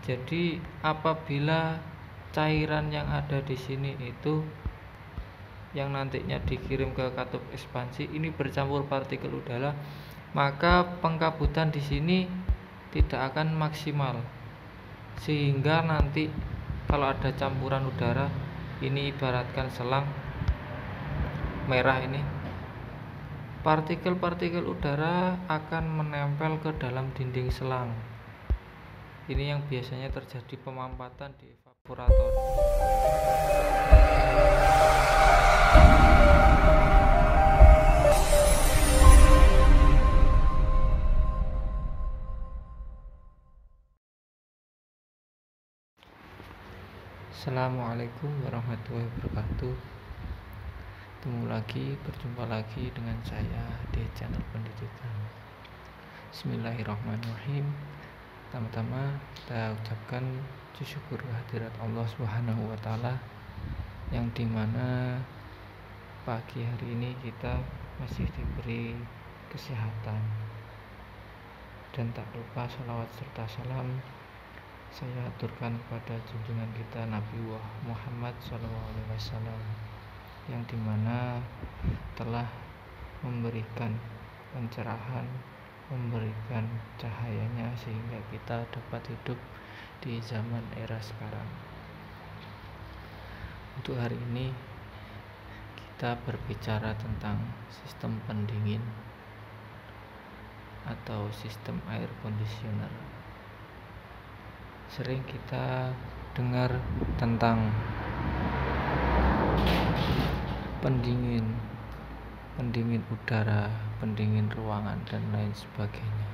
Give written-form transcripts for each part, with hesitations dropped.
Jadi apabila cairan yang ada di sini itu yang nantinya dikirim ke katup ekspansi ini bercampur partikel udara, maka pengkabutan di sini tidak akan maksimal. Sehingga nanti kalau ada campuran udara, ini ibaratkan selang merah ini, partikel-partikel udara akan menempel ke dalam dinding selang. Ini yang biasanya terjadi pemampatan di evaporator. Assalamualaikum warahmatullahi wabarakatuh. Berjumpa lagi dengan saya di channel pendidikan. Bismillahirrahmanirrahim. Pertama-tama kita ucapkan syukur kehadirat Allah Subhanahu wa taala yang dimana pagi hari ini kita masih diberi kesehatan. Dan tak lupa salawat serta salam saya aturkan kepada junjungan kita Nabi Muhammad SAW yang dimana telah memberikan pencerahan, memberikan cahayanya sehingga kita dapat hidup di zaman era sekarang. Untuk hari ini kita berbicara tentang sistem pendingin atau sistem air conditioner. Sering kita dengar tentang pendingin udara, pendingin ruangan dan lain sebagainya,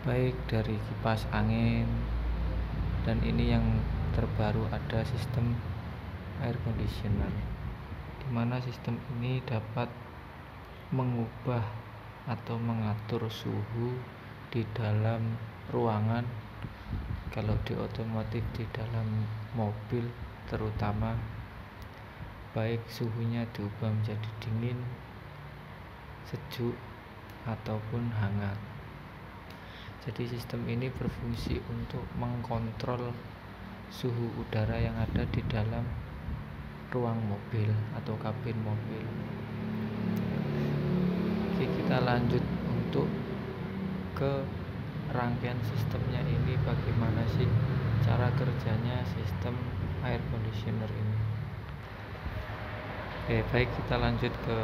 baik dari kipas angin, dan ini yang terbaru ada sistem air conditioner, di mana sistem ini dapat mengubah atau mengatur suhu di dalam ruangan. Kalau di otomotif, di dalam mobil terutama, baik suhunya diubah menjadi dingin, sejuk, ataupun hangat. Jadi sistem ini berfungsi untuk mengkontrol suhu udara yang ada di dalam ruang mobil atau kabin mobil. Oke, kita lanjut untuk ke rangkaian sistemnya ini, bagaimana sih cara kerjanya sistem air conditioner ini. Oke, baik, kita lanjut ke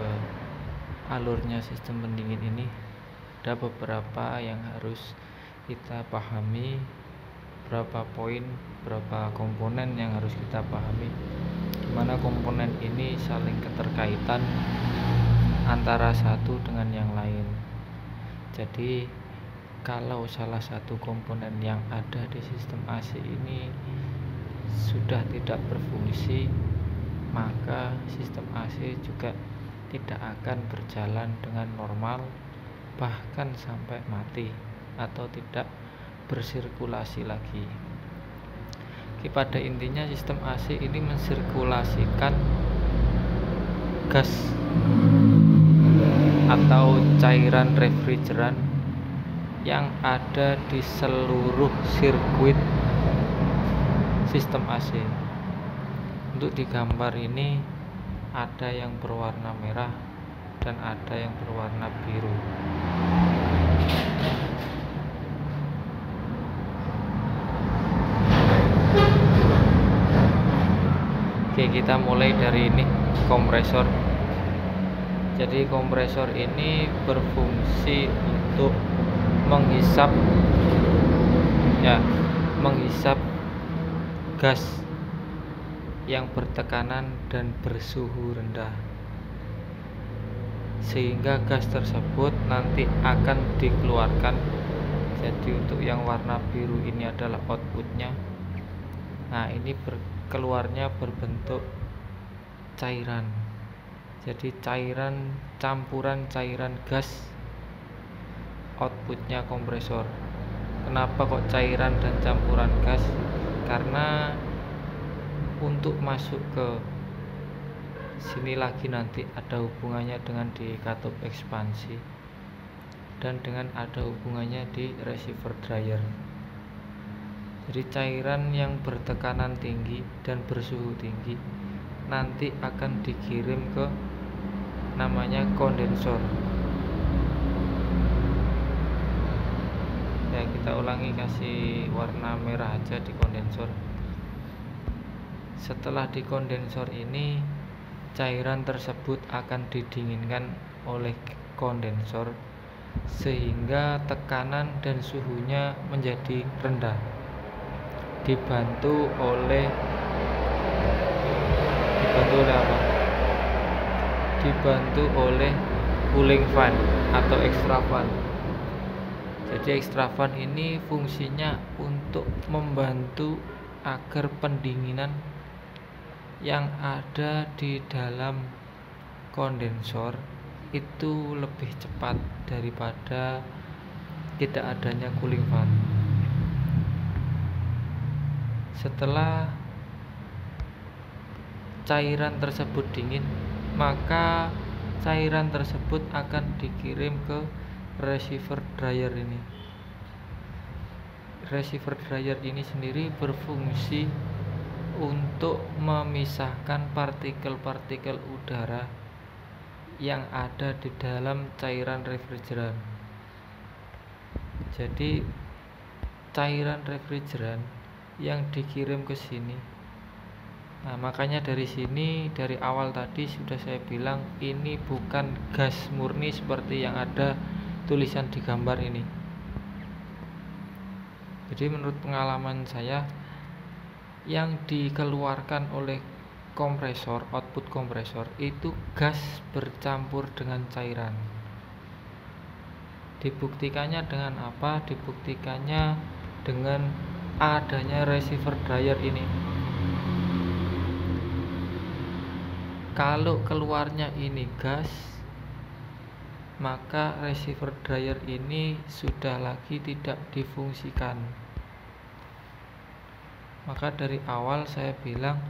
alurnya sistem pendingin ini. Ada beberapa yang harus kita pahami, berapa poin, berapa komponen yang harus kita pahami, dimana komponen ini saling keterkaitan antara satu dengan yang lain. Jadi kalau salah satu komponen yang ada di sistem AC ini sudah tidak berfungsi, maka sistem AC juga tidak akan berjalan dengan normal, bahkan sampai mati atau tidak bersirkulasi lagi. Oke, pada intinya sistem AC ini mensirkulasikan gas atau cairan refrigeran yang ada di seluruh sirkuit sistem AC. Untuk di gambar ini ada yang berwarna merah dan ada yang berwarna biru. Oke, kita mulai dari ini, kompresor. Jadi kompresor ini berfungsi untuk menghisap gas yang bertekanan dan bersuhu rendah, sehingga gas tersebut nanti akan dikeluarkan. Jadi untuk yang warna biru ini adalah outputnya. Nah, ini keluarnya berbentuk cairan. Jadi campuran cairan gas, outputnya kompresor. Kenapa kok cairan dan campuran gas? Karena untuk masuk ke sini lagi nanti ada hubungannya dengan di katup ekspansi dan dengan ada hubungannya di receiver dryer. Jadi cairan yang bertekanan tinggi dan bersuhu tinggi nanti akan dikirim ke namanya kondensor. Ya, kita ulangi, kasih warna merah aja di kondensor. Setelah di kondensor ini, cairan tersebut akan didinginkan oleh kondensor sehingga tekanan dan suhunya menjadi rendah, dibantu oleh apa? Dibantu oleh cooling fan atau extra fan. Jadi extra fan ini fungsinya untuk membantu agar pendinginan yang ada di dalam kondensor itu lebih cepat daripada tidak adanya cooling fan. Setelah cairan tersebut dingin, maka cairan tersebut akan dikirim ke receiver dryer ini. Receiver dryer ini sendiri berfungsi untuk memisahkan partikel-partikel udara yang ada di dalam cairan refrigeran. Jadi cairan refrigeran yang dikirim ke sini. Nah, makanya dari sini, dari awal tadi sudah saya bilang ini bukan gas murni seperti yang ada tulisan di gambar ini. Jadi menurut pengalaman saya, yang dikeluarkan oleh kompresor, output kompresor itu gas bercampur dengan cairan. Dibuktikannya dengan apa? Dibuktikannya dengan adanya receiver dryer ini. Kalau keluarnya ini gas, maka receiver dryer ini sudah lagi tidak difungsikan. Maka dari awal saya bilang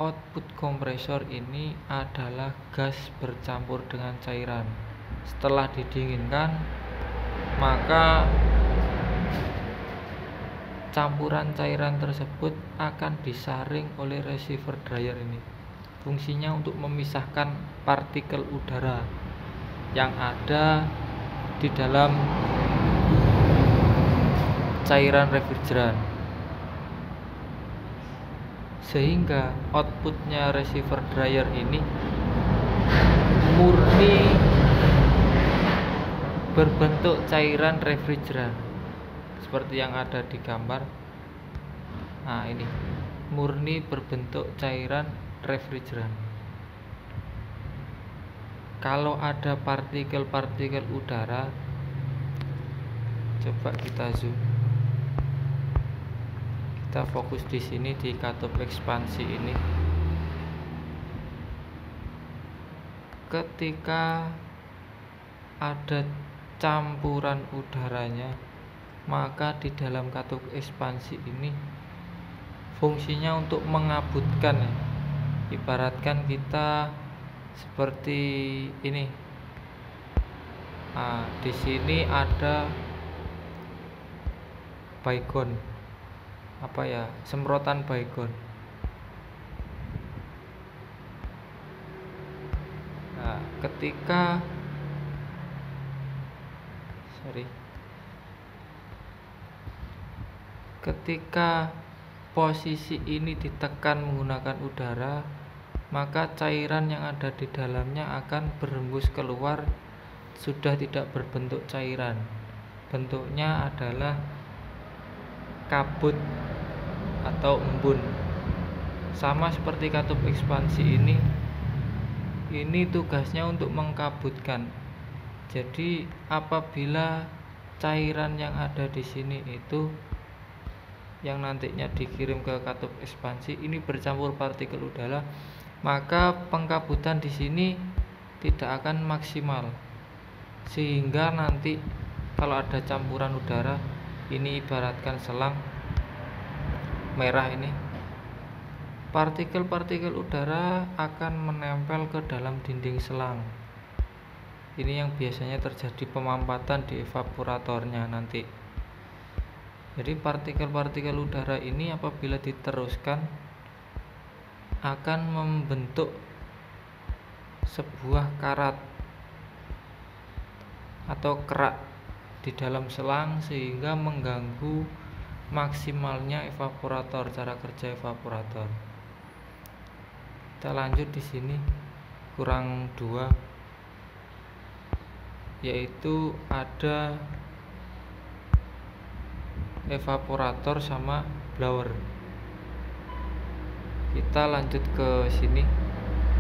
output kompresor ini adalah gas bercampur dengan cairan. Setelah didinginkan, maka campuran cairan tersebut akan disaring oleh receiver dryer ini. Fungsinya untuk memisahkan partikel udara yang ada di dalam cairan refrigeran, sehingga outputnya receiver dryer ini murni berbentuk cairan refrigeran seperti yang ada di gambar. Nah, ini murni berbentuk cairan refrigeran. Kalau ada partikel-partikel udara, coba kita zoom. Kita fokus di sini di katup ekspansi ini. Ketika ada campuran udaranya, maka di dalam katup ekspansi ini fungsinya untuk mengabutkan, ya. Ibaratkan kita seperti ini. Nah, di sini ada baygon, semprotan baygon. Nah, ketika posisi ini ditekan menggunakan udara, maka cairan yang ada di dalamnya akan berembus keluar, sudah tidak berbentuk cairan. Bentuknya adalah kabut atau embun. Sama seperti katup ekspansi ini tugasnya untuk mengkabutkan. Jadi apabila cairan yang ada di sini itu yang nantinya dikirim ke katup ekspansi ini bercampur partikel udara, maka pengkabutan di sini tidak akan maksimal, sehingga nanti kalau ada campuran udara, ini ibaratkan selang merah ini, partikel-partikel udara akan menempel ke dalam dinding selang. Ini yang biasanya terjadi pemampatan di evaporatornya nanti. Jadi partikel-partikel udara ini apabila diteruskan akan membentuk sebuah karat atau kerak di dalam selang sehingga mengganggu maksimalnya evaporator, cara kerja evaporator. Kita lanjut di sini kurang 2, yaitu ada evaporator sama blower. Kita lanjut ke sini,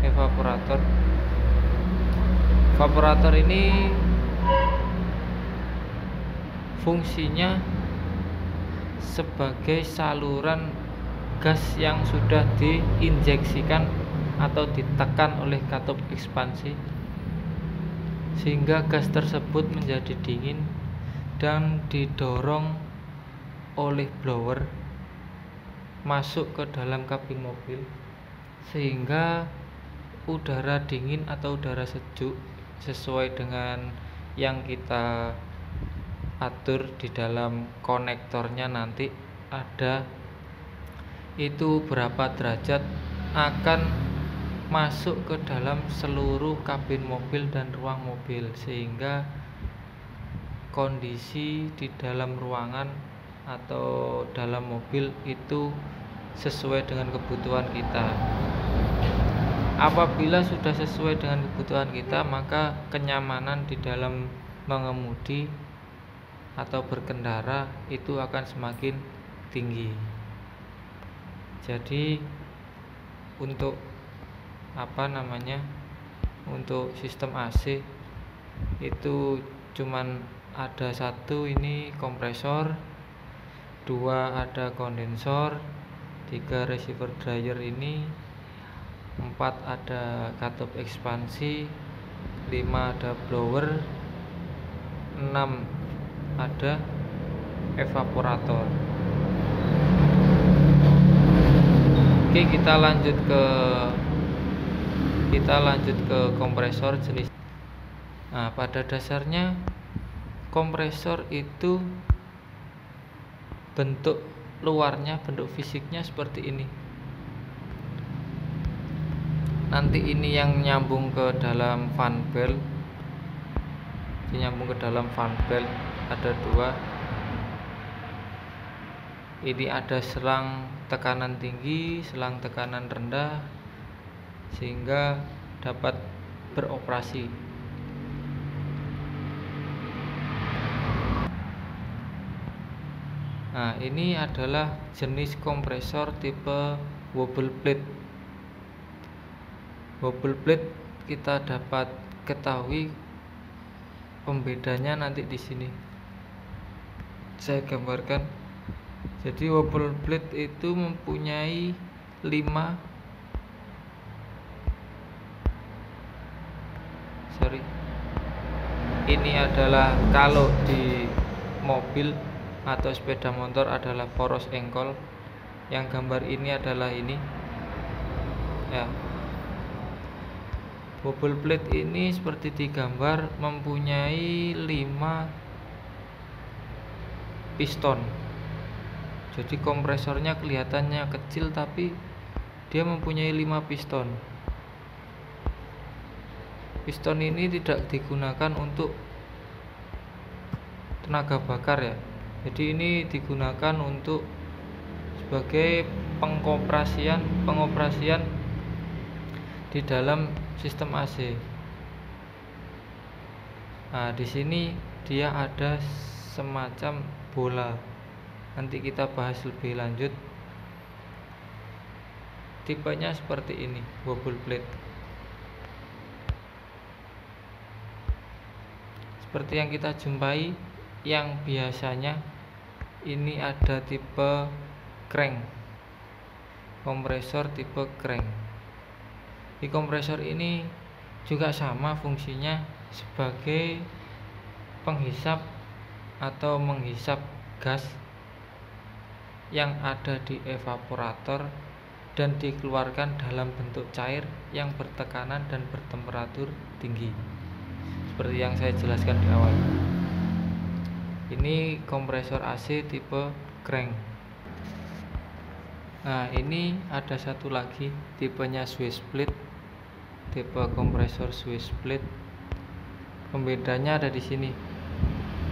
evaporator. Evaporator ini fungsinya sebagai saluran gas yang sudah diinjeksikan atau ditekan oleh katup ekspansi, sehingga gas tersebut menjadi dingin dan didorong oleh blower masuk ke dalam kabin mobil, sehingga udara dingin atau udara sejuk sesuai dengan yang kita atur di dalam konektornya nanti ada itu berapa derajat akan masuk ke dalam seluruh kabin mobil dan ruang mobil, sehingga kondisi di dalam ruangan atau dalam mobil itu sesuai dengan kebutuhan kita. Apabila sudah sesuai dengan kebutuhan kita, maka kenyamanan di dalam mengemudi atau berkendara itu akan semakin tinggi. Jadi untuk untuk sistem AC itu cuman ada satu, ini kompresor, 2 ada kondensor, 3 receiver dryer ini, 4 ada katup ekspansi, 5 ada blower, 6 ada evaporator. Oke, kita lanjut ke kompresor jenis. Nah, pada dasarnya kompresor itu bentuk luarnya, bentuk fisiknya seperti ini. Nanti ini yang nyambung ke dalam fan belt. Ada 2. Ini ada selang tekanan tinggi, selang tekanan rendah, sehingga dapat beroperasi. Nah, ini adalah jenis kompresor tipe wobble plate. Wobble plate kita dapat ketahui pembedanya nanti di sini. Saya gambarkan. Jadi wobble plate itu mempunyai 5 ini adalah kalau di mobil atau sepeda motor adalah poros engkol. Yang gambar ini adalah ini ya. Wobble plate ini seperti digambar mempunyai 5 piston. Jadi kompresornya kelihatannya kecil, tapi dia mempunyai 5 piston. Piston ini tidak digunakan untuk tenaga bakar ya. Jadi ini digunakan untuk sebagai pengoperasian di dalam sistem AC. Nah, di sini dia ada semacam bola. Nanti kita bahas lebih lanjut. Tipenya seperti ini, wobble plate. Seperti yang kita jumpai, yang biasanya ini ada tipe crank, kompresor tipe crank. Di kompresor ini juga sama fungsinya sebagai penghisap atau menghisap gas yang ada di evaporator dan dikeluarkan dalam bentuk cair yang bertekanan dan bertemperatur tinggi, seperti yang saya jelaskan di awal. Ini kompresor AC tipe crank. Nah, ini ada satu lagi tipenya Swiss split, tipe kompresor Swiss split. Pembedanya ada di sini.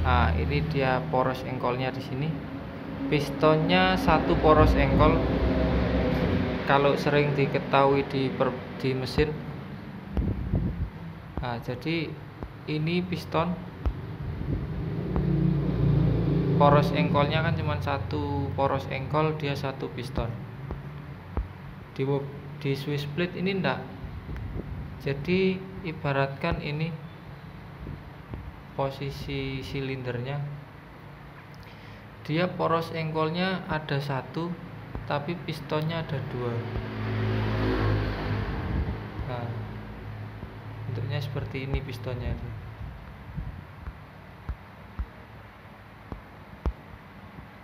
Nah, ini dia poros engkolnya di sini. Pistonnya satu poros engkol. Kalau sering diketahui di mesin. Nah, jadi ini piston poros engkolnya kan cuma satu poros engkol, dia satu piston. Di Swiss split ini enggak. Jadi ibaratkan ini posisi silindernya, dia poros engkolnya ada satu tapi pistonnya ada dua. Nah, bentuknya seperti ini pistonnya.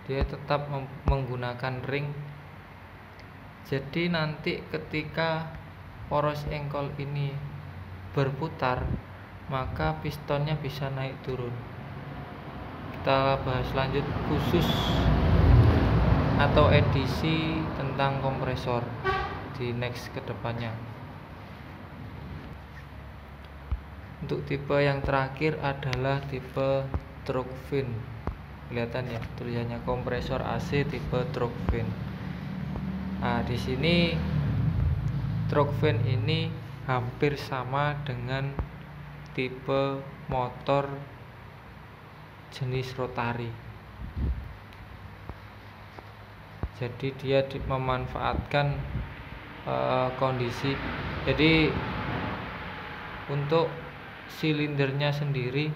Dia tetap menggunakan ring. Jadi nanti ketika poros engkol ini berputar, maka pistonnya bisa naik turun. Kita bahas lanjut khusus atau edisi tentang kompresor di next kedepannya. Untuk tipe yang terakhir adalah tipe Truck Fin. Kelihatan ya tulisannya kompresor AC tipe Truck Fin. Nah, di sini Truck Fin ini hampir sama dengan tipe motor jenis rotari. Jadi dia memanfaatkan kondisi. Jadi untuk silindernya sendiri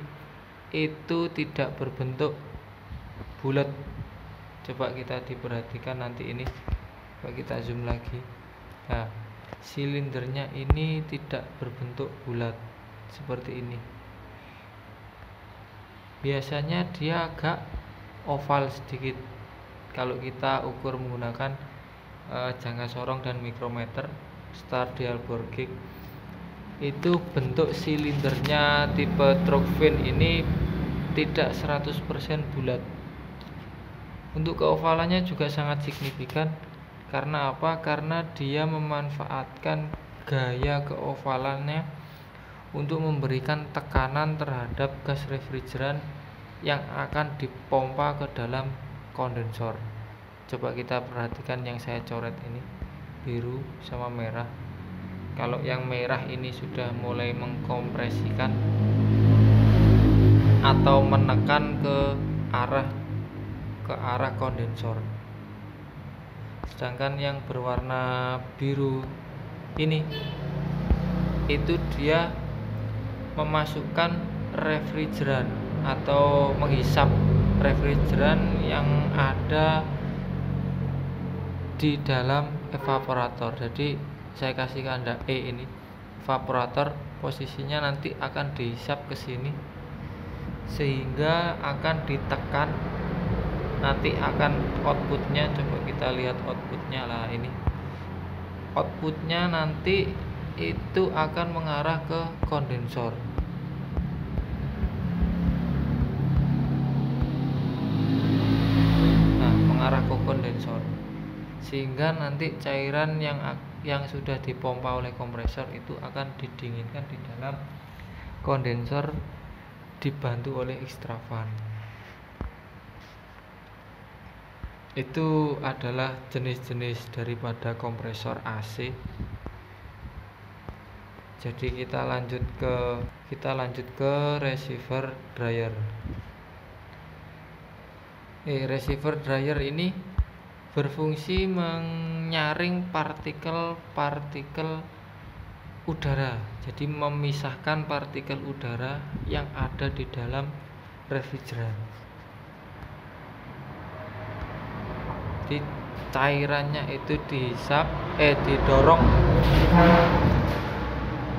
itu tidak berbentuk bulat. Coba kita diperhatikan nanti ini. Coba kita zoom lagi. Nah, silindernya ini tidak berbentuk bulat seperti ini. Biasanya dia agak oval sedikit. Kalau kita ukur menggunakan jangka sorong dan mikrometer Star Dial Bore Gauge, itu bentuk silindernya tipe Truck Fin ini tidak 100% bulat. Untuk keovalannya juga sangat signifikan. Karena apa? Karena dia memanfaatkan gaya keovalannya untuk memberikan tekanan terhadap gas refrigeran yang akan dipompa ke dalam kondensor. Coba kita perhatikan yang saya coret ini, biru sama merah. Kalau yang merah ini sudah mulai mengkompresikan atau menekan ke arah kondensor. Sedangkan yang berwarna biru ini itu dia memasukkan refrigeran atau menghisap refrigeran yang ada di dalam evaporator. Jadi saya kasih tanda E ini evaporator, posisinya nanti akan dihisap ke sini sehingga akan ditekan, nanti akan outputnya. Coba kita lihat outputnya lah, ini outputnya nanti itu akan mengarah ke kondensor. Nah, mengarah ke kondensor sehingga nanti cairan yang sudah dipompa oleh kompresor itu akan didinginkan di dalam kondensor dibantu oleh extravan. Itu adalah jenis-jenis daripada kompresor AC. Jadi kita lanjut ke receiver dryer. Receiver dryer ini berfungsi menyaring partikel-partikel udara. Jadi memisahkan partikel udara yang ada di dalam refrigeran. Jadi cairannya itu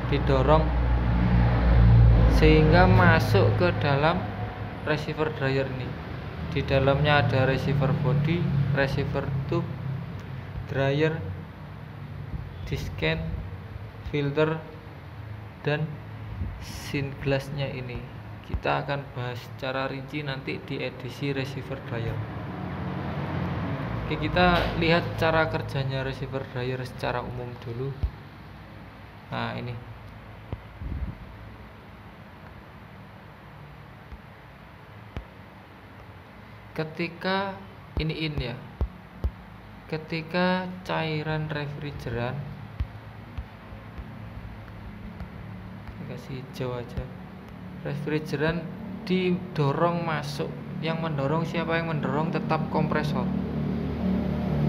didorong sehingga masuk ke dalam receiver dryer ini. Di dalamnya ada receiver body, receiver tube, dryer, disken, filter, dan scene glassnya ini. Kita akan bahas secara rinci nanti di edisi receiver dryer. Oke, kita lihat cara kerjanya receiver dryer secara umum dulu. Nah, ini ketika ya, ketika cairan refrigeran, kasih hijau aja, refrigeran didorong masuk, yang mendorong siapa? Yang mendorong tetap kompresor.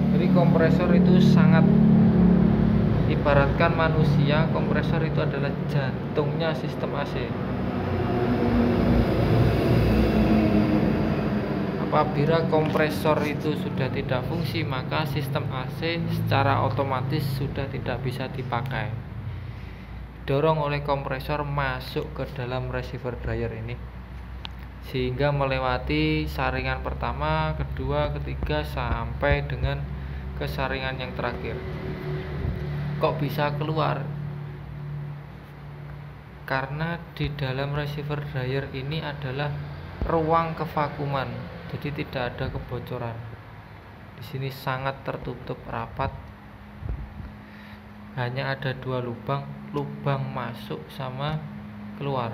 Jadi kompresor itu sangat, ibaratkan manusia, kompresor itu adalah jantungnya sistem AC. Apabila kompresor itu sudah tidak fungsi, maka sistem AC secara otomatis sudah tidak bisa dipakai. Dorong oleh kompresor masuk ke dalam receiver dryer ini, sehingga melewati saringan pertama, kedua, ketiga, sampai dengan ke saringan yang terakhir. Kok bisa keluar? Karena di dalam receiver dryer ini adalah ruang kevakuman, jadi tidak ada kebocoran. Di sini sangat tertutup rapat, hanya ada dua lubang masuk sama keluar.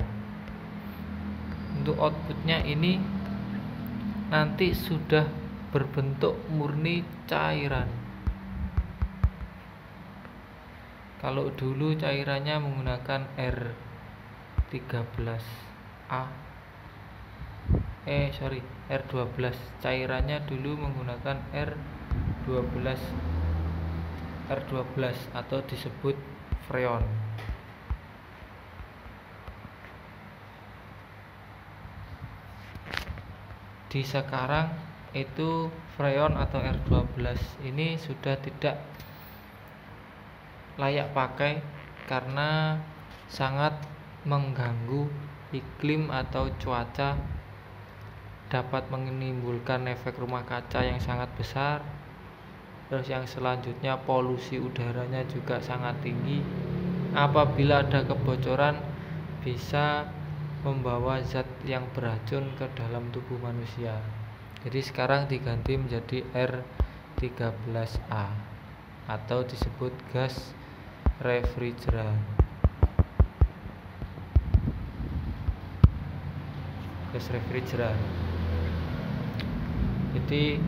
Untuk outputnya ini nanti sudah berbentuk murni cairan. Kalau dulu cairannya menggunakan R12, cairannya dulu menggunakan R12 atau disebut freon. Di sekarang itu freon atau R12 ini sudah tidak layak pakai karena sangat mengganggu iklim atau cuaca, dapat menimbulkan efek rumah kaca yang sangat besar. Terus yang selanjutnya, polusi udaranya juga sangat tinggi. Apabila ada kebocoran, bisa membawa zat yang beracun ke dalam tubuh manusia. Jadi sekarang diganti menjadi R13A atau disebut gas refrigeran. Gas refrigeran. Jadi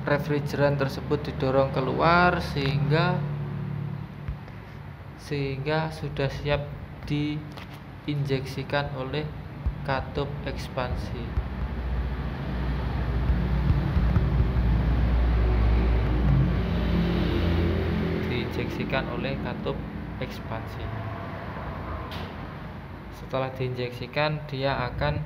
refrigeran tersebut didorong keluar sehingga sudah siap diinjeksikan oleh katup ekspansi. Setelah diinjeksikan, dia akan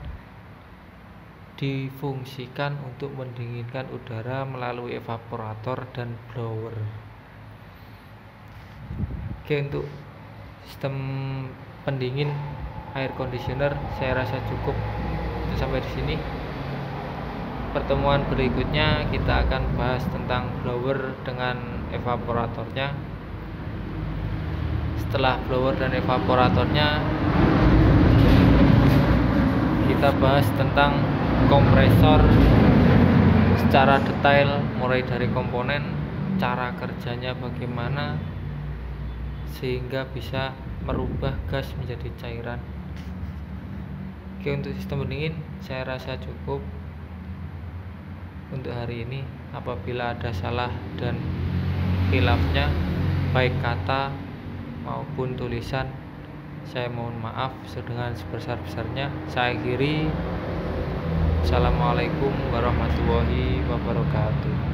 difungsikan untuk mendinginkan udara melalui evaporator dan blower. Oke, untuk sistem pendingin air conditioner saya rasa cukup sampai di sini. Pertemuan berikutnya kita akan bahas tentang blower dengan evaporatornya. Setelah blower dan evaporatornya, kita bahas tentang kompresor secara detail, mulai dari komponen, cara kerjanya bagaimana, sehingga bisa merubah gas menjadi cairan. Oke, untuk sistem pendingin saya rasa cukup untuk hari ini. Apabila ada salah dan khilafnya, baik kata maupun tulisan, saya mohon maaf dengan sebesar-besarnya. Saya akhiri. Assalamualaikum warahmatullahi wabarakatuh.